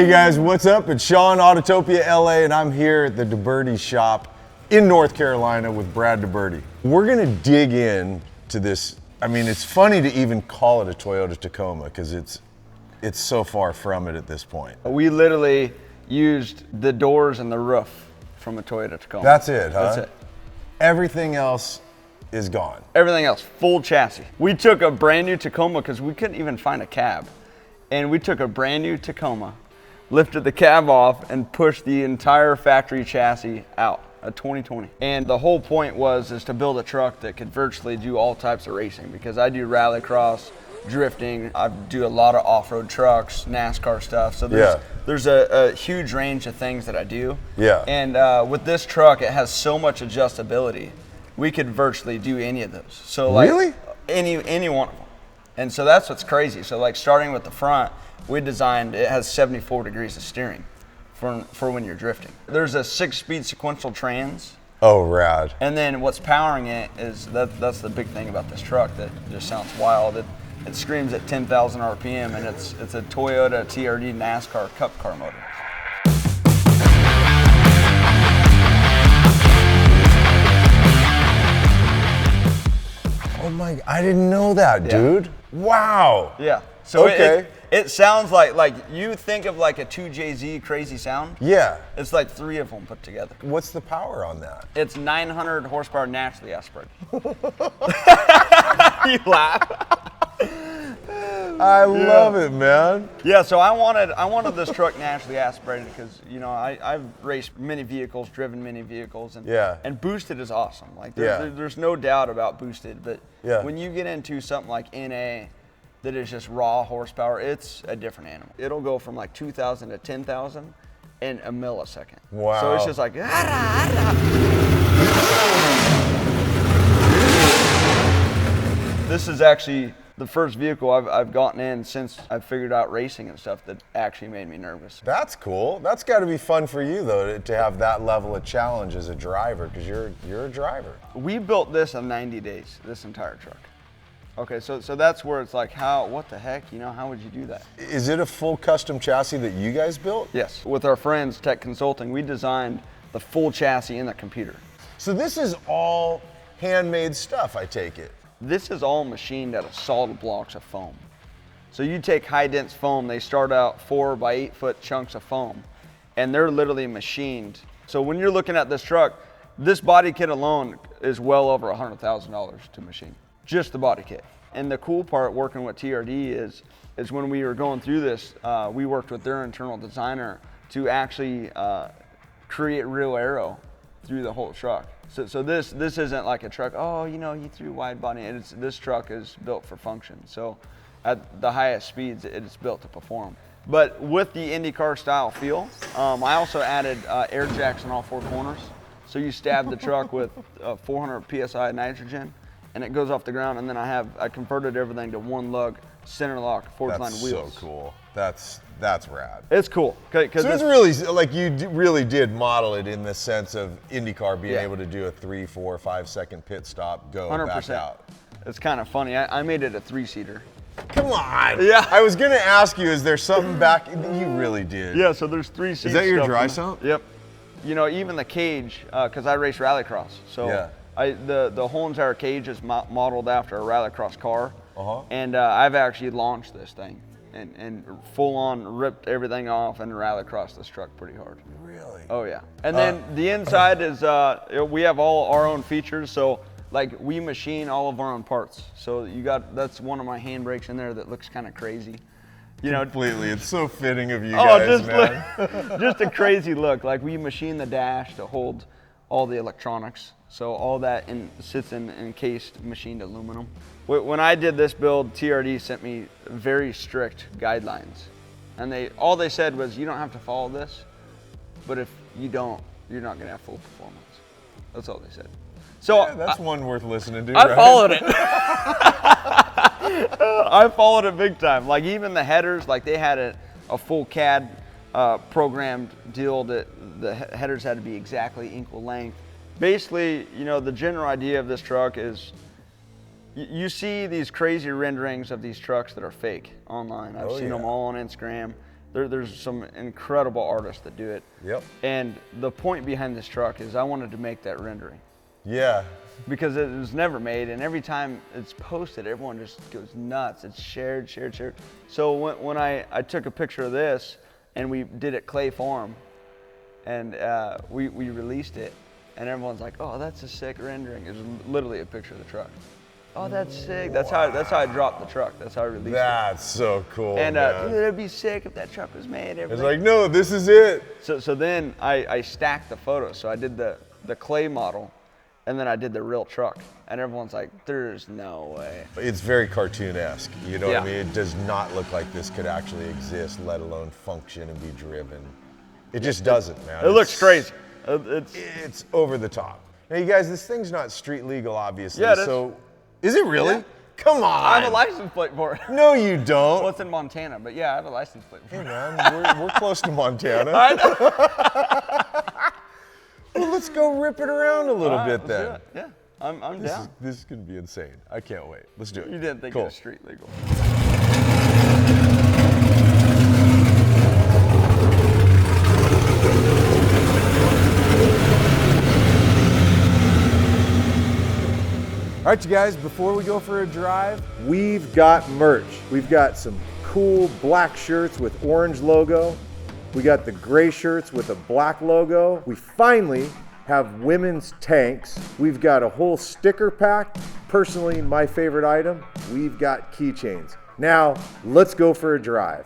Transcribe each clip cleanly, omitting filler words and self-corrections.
Hey guys, what's up? It's Sean, Autotopia LA, and I'm here at the Deberti shop in North Carolina with Brad Deberti. We're gonna dig in to this. I mean, it's funny to even call it a Toyota Tacoma because it's so far from it at this point. We literally used the doors and the roof from a Toyota Tacoma. That's it, huh? That's it. Everything else is gone. Everything else, full chassis. We took a brand new Tacoma because we couldn't even find a cab. And we took a brand new Tacoma, lifted the cab off, and pushed the entire factory chassis out, a 2020. And the whole point is to build a truck that could virtually do all types of racing, because I do rallycross, drifting, I do a lot of off-road trucks, NASCAR stuff. So there's a huge range of things that I do. Yeah. And with this truck, it has so much adjustability. We could virtually do any of those. So like really? Any one of them. And so that's what's crazy. So like starting with the front, we designed, it has 74 degrees of steering for when you're drifting. There's a 6-speed sequential trans. Oh, rad. And then what's powering it is, that's the big thing about this truck that just sounds wild. It screams at 10,000 RPM, and it's a Toyota TRD NASCAR Cup car motor. Oh my, I didn't know that, dude. Wow. Yeah. So okay. It sounds like you think of like a 2JZ crazy sound. Yeah. It's like 3 of them put together. What's the power on that? It's 900 horsepower naturally aspirated. You laugh. I love it, man. Yeah, so I wanted this truck naturally aspirated because, you know, I've raced many vehicles, driven many vehicles, and boosted is awesome. Like there's no doubt about boosted, but when you get into something like NA that is just raw horsepower, it's a different animal. It'll go from like 2,000 to 10,000 in a millisecond. Wow. So it's just like, This is actually the first vehicle I've gotten in since I've figured out racing and stuff that actually made me nervous. That's cool. That's got to be fun for you though, to have that level of challenge as a driver, because you're a driver. We built this in 90 days, this entire truck. Okay, so that's where it's like, what the heck, you know, how would you do that? Is it a full custom chassis that you guys built? Yes, with our friends, Tech Consulting, we designed the full chassis in the computer. So this is all handmade stuff, I take it? This is all machined out of solid blocks of foam. So you take high dense foam, they start out 4 by 8 foot chunks of foam, and they're literally machined. So when you're looking at this truck, this body kit alone is well over $100,000 to machine. Just the body kit. And the cool part working with TRD is when we were going through this, we worked with their internal designer to actually create real aero through the whole truck. So this isn't like a truck, oh, you know, you threw wide body. This truck is built for function. So at the highest speeds, it's built to perform. But with the IndyCar style feel, I also added air jacks in all 4 corners. So you stab the truck with 400 PSI nitrogen, and it goes off the ground, and then I converted everything to 1 lug center lock forged line wheels. That's so cool. That's rad. It's cool. So it's really, like, you really did model it in the sense of IndyCar being able to do a 3, 4, 5 second pit stop, go 100%. Back out. It's kind of funny. I made it a 3-seater. Come on. Yeah. I was gonna ask you, is there something back? You really did. Yeah. So there's 3 seats. Is that your dry sump? Yep. You know, even the cage, because I race rallycross. So the whole entire cage is modeled after a rallycross car. And I've actually launched this thing and full on ripped everything off and rallycrossed this truck pretty hard. Really? Oh yeah. And then the inside is, we have all our own features. So like we machine all of our own parts. So that's one of my handbrakes in there that looks kind of crazy. You know, completely. It's so fitting of you guys, man. Just a crazy look. Like we machine the dash to hold all the electronics. So all that sits in encased machined aluminum. When I did this build, TRD sent me very strict guidelines. And all they said was, you don't have to follow this, but if you don't, you're not gonna have full performance. That's all they said. So that's one worth listening to. I followed it. I followed it big time. Like even the headers, like they had a full CAD programmed deal that the headers had to be exactly equal length. Basically, you know, the general idea of this truck is you see these crazy renderings of these trucks that are fake online. I've seen them all on Instagram. There's some incredible artists that do it. Yep. And the point behind this truck is I wanted to make that rendering. Yeah. Because it was never made, and every time it's posted, everyone just goes nuts. It's shared. So when I took a picture of this, and we did it clay form, and we released it, and everyone's like, "Oh, that's a sick rendering." It was literally a picture of the truck. Oh, that's sick. That's how I dropped the truck. That's how I released it. That's so cool. And man. dude, it'd be sick if that truck was made. It's like, no, this is it. So then I stacked the photos. So I did the clay model, and then I did the real truck. And everyone's like, there's no way. It's very cartoon-esque. You know what I Yeah. mean? It does not look like this could actually exist, let alone function and be driven. It just doesn't, man. It looks crazy. It's over the top. Now, you guys, this thing's not street legal, obviously. Yeah, it is. So, is it really? Yeah. Come on. I have a license plate for it. No, you don't. Well, it's in Montana, but yeah, I have a license plate for Hey, it. man, we're close to Montana. I know. Well, let's go rip it around a little All right, bit let's then. do it. Yeah, I'm down. This is going to be insane. I can't wait. Let's do it. You didn't think cool. it was street legal. All right, you guys, before we go for a drive, we've got merch. We've got some cool black shirts with orange logo. We got the gray shirts with a black logo. We finally have women's tanks. We've got a whole sticker pack. Personally, my favorite item, we've got keychains. Now, let's go for a drive.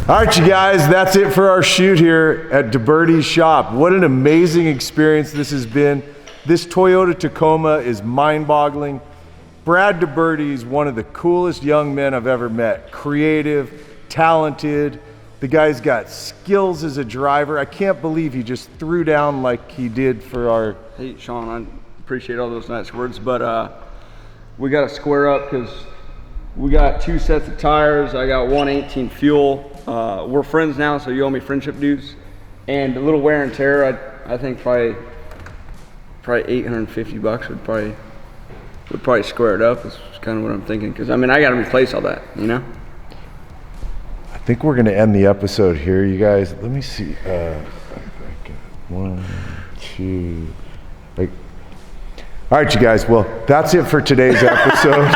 All right, you guys, that's it for our shoot here at Deberti's shop. What an amazing experience this has been. This Toyota Tacoma is mind-boggling. Brad Deberti is one of the coolest young men I've ever met. Creative, talented. The guy's got skills as a driver. I can't believe he just threw down like he did for our... Hey, Sean, I appreciate all those nice words, but we got to square up because we got 2 sets of tires. I got 118 fuel. We're friends now, so you owe me friendship dues. And a little wear and tear, I think probably $850 would probably square it up. That's kind of what I'm thinking. Because I mean, I got to replace all that, you know. I think we're going to end the episode here, you guys. Let me see. 1, 2. Like. All right, you guys. Well, that's it for today's episode.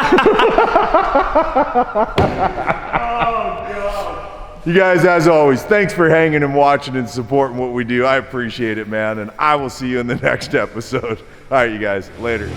You guys, as always, thanks for hanging and watching and supporting what we do. I appreciate it, man. And I will see you in the next episode. All right, you guys. Later.